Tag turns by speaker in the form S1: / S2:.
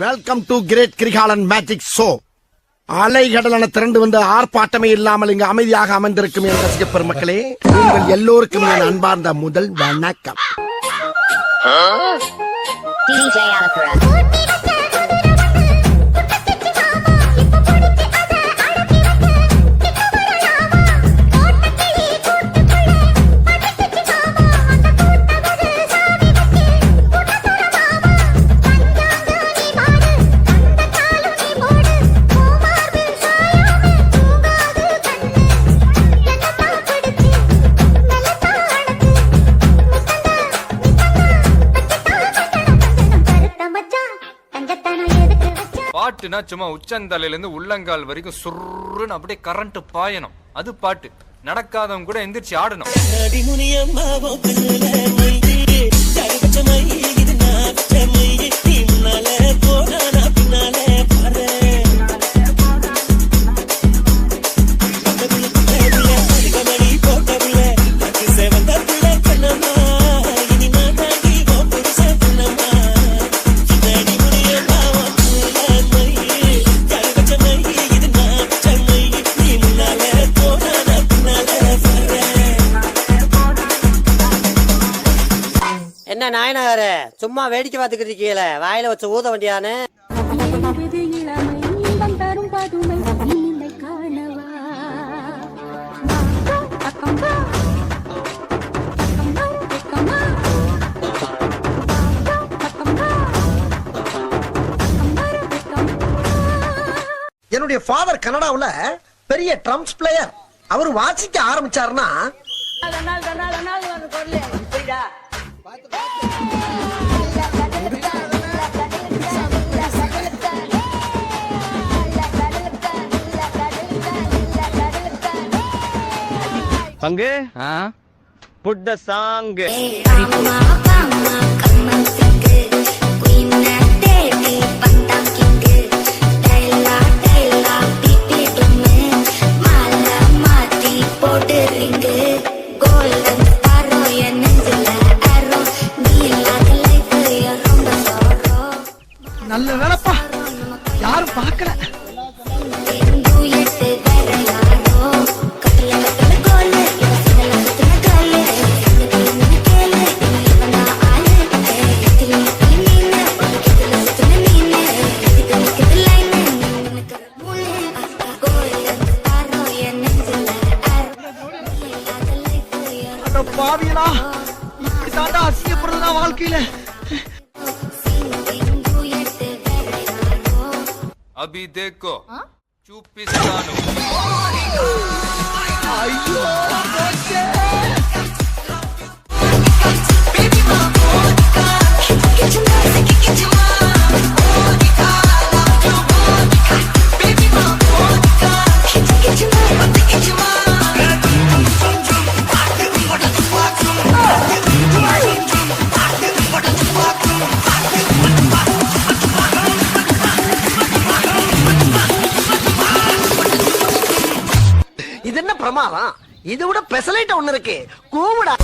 S1: Welcome to great Kirikalan magic show. அலைகடலான திரண்டு வந்து ஆர்ப்பாட்டமே இல்லாமல் இங்கு அமைதியாக அமர்ந்திருக்கும் என் ரசிக பெருமக்களே, உங்கள் எல்லோருக்கும் என் அன்பார்ந்த முதல் வணக்கம்.
S2: பாட்டுனா சும்மா உச்சந்தலையில இருந்து உள்ளங்கால் வரைக்கும் சுருன்னு அப்படியே கரண்ட் பாயணும். அது பாட்டு. நடக்காதவங்க கூட எந்திரிச்சு ஆடணும்.
S3: என்ன நாயனகார சும்மா வேடிக்கை பார்த்துக்கிட்டு இருக்கீங்களே, வாயில வச்சு ஊத வண்டியானு.
S1: என்னுடைய ஃபாதர் கனடாவுல பெரிய ட்ரம்ஸ் பிளேயர். அவர் வாசிக்க ஆரம்பிச்சாருன்னா
S4: பங்கு புட் த சாங்.
S1: நல்ல வேலைப்பா, யாரும் பார்க்கல. பாவியலா, இப்படி தாண்டா அசிங்கப்படுறதுனா வாழ்க்கையில.
S2: अभी देखो चूपिस्तानो.
S1: ஐயோ இது என்ன பிரமாதம்? இது விட பெசலைட் ஒண்ணு இருக்கு. கூவுடா.